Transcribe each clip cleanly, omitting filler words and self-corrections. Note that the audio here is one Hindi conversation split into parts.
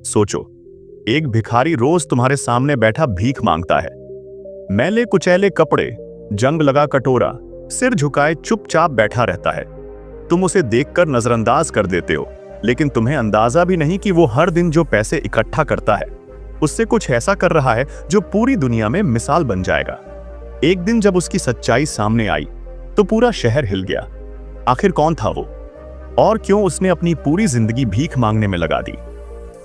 सोचो, एक भिखारी रोज तुम्हारे सामने बैठा भीख मांगता है। मैले कुचैले कपड़े, जंग लगा कटोरा, सिर झुकाए चुपचाप बैठा रहता है। तुम उसे देखकर नजरअंदाज कर देते हो, लेकिन तुम्हें अंदाजा भी नहीं कि वो हर दिन जो पैसे इकट्ठा करता है उससे कुछ ऐसा कर रहा है जो पूरी दुनिया में मिसाल बन जाएगा। एक दिन जब उसकी सच्चाई सामने आई तो पूरा शहर हिल गया। आखिर कौन था वो, और क्यों उसने अपनी पूरी जिंदगी भीख मांगने में लगा दी?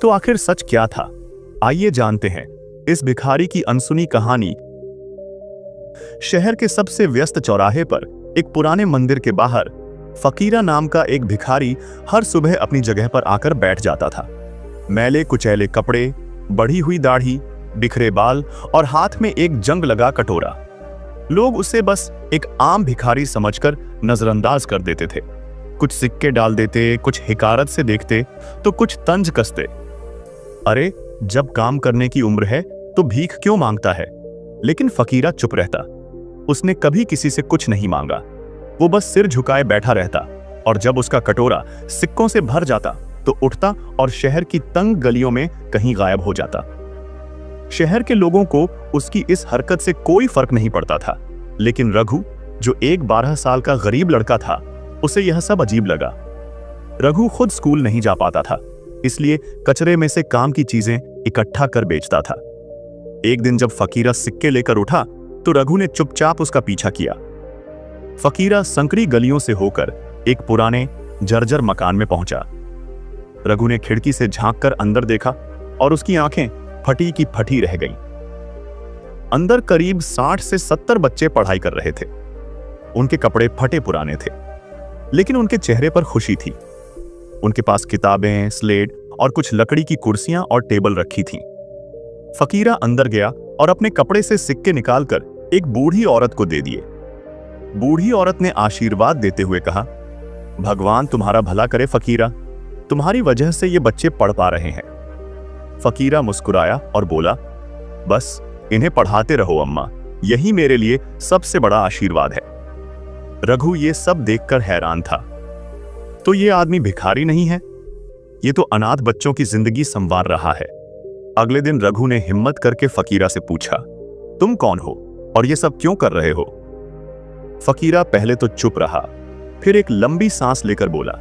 तो आखिर सच क्या था? आइए जानते हैं इस भिखारी की अनसुनी कहानी। शहर के सबसे व्यस्त चौराहे पर एक पुराने मंदिर के बाहर फकीरा नाम का एक भिखारी हर सुबह अपनी जगह पर आकर बैठ जाता था। मैले कुचैले कपड़े, बढ़ी हुई दाढ़ी, बिखरे बाल और हाथ में एक जंग लगा कटोरा। लोग उसे बस एक आम भिखारी समझकर नजरअंदाज कर देते थे। कुछ सिक्के डाल देते, कुछ हिकारत से देखते तो कुछ तंज कसते। अरे, जब काम करने की उम्र है तो भीख क्यों मांगता है? लेकिन फकीरा चुप रहता। उसने कभी किसी से कुछ नहीं मांगा। वो बस सिर झुकाए बैठा रहता, और जब उसका कटोरा सिक्कों से भर जाता तो उठता और शहर की तंग गलियों में कहीं गायब हो जाता। शहर के लोगों को उसकी इस हरकत से कोई फर्क नहीं पड़ता था, लेकिन रघु, जो एक 12 साल का गरीब लड़का था, उसे यह सब अजीब लगा। रघु खुद स्कूल नहीं जा पाता था, इसलिए कचरे में से काम की चीजें इकट्ठा कर बेचता था। एक दिन जब फकीरा सिक्के लेकर उठा तो रघु ने चुपचाप उसका पीछा किया। फकीरा संकरी गलियों से होकर एक पुराने जर्जर मकान में पहुंचा। रघु ने खिड़की से झांककर अंदर देखा और उसकी आंखें फटी की फटी रह गईं। अंदर करीब 60 से 70 बच्चे पढ़ाई कर रहे थे। उनके कपड़े फटे पुराने थे, लेकिन उनके चेहरे पर खुशी थी। उनके पास किताबें, स्लेट और कुछ लकड़ी की कुर्सियां और टेबल रखी थीं। फकीरा अंदर गया और अपने कपड़े से सिक्के निकालकर एक बूढ़ी औरत को दे दिए। बूढ़ी औरत ने आशीर्वाद देते हुए कहा, भगवान तुम्हारा भला करे फकीरा, तुम्हारी वजह से ये बच्चे पढ़ पा रहे हैं। फकीरा मुस्कुराया और बोला, बस इन्हें पढ़ाते रहो अम्मा, यही मेरे लिए सबसे बड़ा आशीर्वाद है। रघु ये सब देखकर हैरान था। तो ये आदमी भिखारी नहीं है, ये तो अनाथ बच्चों की जिंदगी संवार रहा है। अगले दिन रघु ने हिम्मत करके फकीरा से पूछा, तुम कौन हो और ये सब क्यों कर रहे हो? फकीरा पहले तो चुप रहा, फिर एक लंबी सांस लेकर बोला,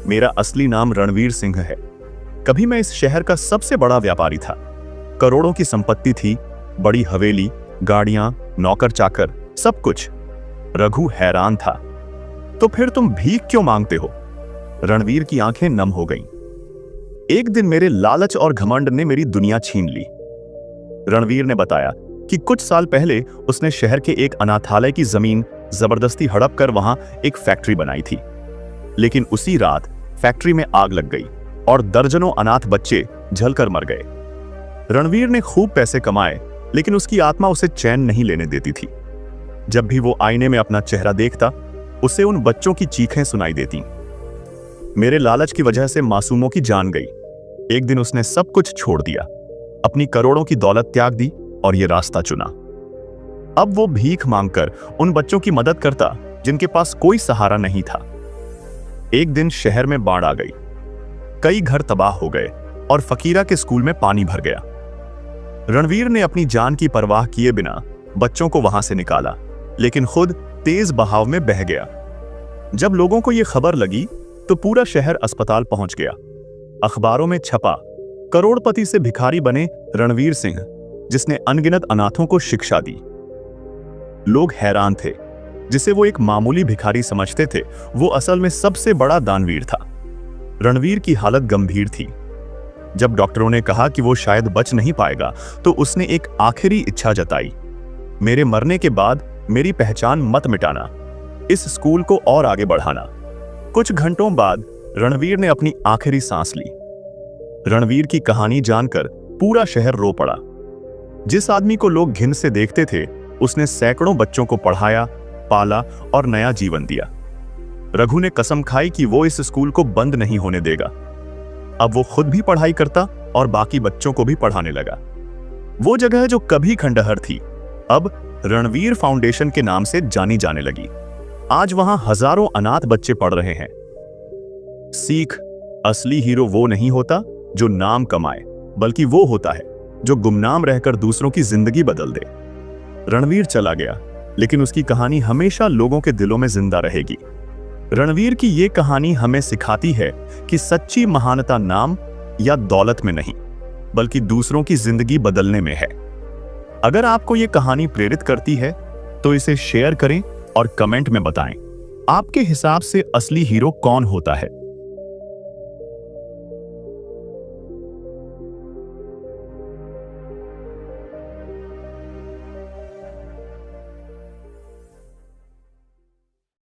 मेरा असली नाम रणवीर सिंह है। कभी मैं इस शहर का सबसे बड़ा व्यापारी था। करोड़ों की संपत्ति थी, बड़ी हवेली, गाड़ियां, नौकर चाकर, सब कुछ। रघु हैरान था। तो फिर तुम भीख क्यों मांगते हो? रणवीर की आंखें नम हो गईं। एक दिन मेरे लालच और घमंड ने मेरी दुनिया छीन ली। रणवीर ने बताया कि कुछ साल पहले उसने शहर के एक अनाथालय की जमीन जबरदस्ती हड़प कर वहां एक फैक्ट्री बनाई थी। लेकिन उसी रात फैक्ट्री में आग लग गई और दर्जनों अनाथ बच्चे जलकर मर गए। रणवीर ने खूब पैसे कमाए, लेकिन उसकी आत्मा उसे चैन नहीं लेने देती थी। जब भी वो आईने में अपना चेहरा देखता, उसे उन बच्चों की चीखें सुनाई देती। मेरे लालच की वजह से मासूमों की जान गई। एक दिन उसने सब कुछ छोड़ दिया, अपनी करोड़ों की दौलत त्याग दी और ये रास्ता चुना। अब वो भीख मांगकर उन बच्चों की मदद करता जिनके पास कोई सहारा नहीं था। एक दिन शहर में बाढ़ आ गई, कई घर तबाह हो गए और फकीरा के स्कूल में पानी भर गया। रणवीर ने अपनी जान की परवाह किए बिना बच्चों को वहां से निकाला, लेकिन खुद तेज बहाव में बह गया। जब लोगों को यह खबर लगी तो पूरा शहर अस्पताल पहुंच गया। अखबारों में छपा, करोड़पति से भिखारी बने रणवीर सिंह, जिसने अनगिनत अनाथों को शिक्षा दी। लोग हैरान थे। जिसे वो एक मामूली भिखारी समझते थे, वो असल में सबसे बड़ा दानवीर था। रणवीर की हालत गंभीर थी। जब डॉक्टरों ने कहा कि वो शायद बच नहीं पाएगा, तो उसने एक आखिरी इच्छा जताई, मेरे मरने के बाद मेरी पहचान मत मिटाना, इस स्कूल को और आगे बढ़ाना। कुछ घंटों बाद रणवीर ने अपनी आखिरी सांस ली। रणवीर की कहानी जानकर पूरा शहर रो पड़ा। जिस आदमी को लोग घिन से देखते थे, उसने सैकड़ों बच्चों को पढ़ाया, पाला और नया जीवन दिया। रघु ने कसम खाई कि वो इस स्कूल को बंद नहीं होने देगा। अब वो खुद भी पढ़ाई करता और बाकी बच्चों को भी पढ़ाने लगा। वो जगह जो कभी खंडहर थी, अब रणवीर फाउंडेशन के नाम से जानी जाने लगी। आज वहां हजारों अनाथ बच्चे पढ़ रहे हैं। सीख, असली हीरो वो नहीं होता जो नाम कमाए, बल्कि वो होता है जो गुमनाम रहकर दूसरों की जिंदगी बदल दे। रणवीर चला गया, लेकिन उसकी कहानी हमेशा लोगों के दिलों में जिंदा रहेगी। रणवीर की ये कहानी हमें सिखाती है कि सच्ची महानता नाम या दौलत में नहीं, बल्कि दूसरों की जिंदगी बदलने में है। अगर आपको ये कहानी प्रेरित करती है तो इसे शेयर करें और कमेंट में बताएं, आपके हिसाब से असली हीरो कौन होता है।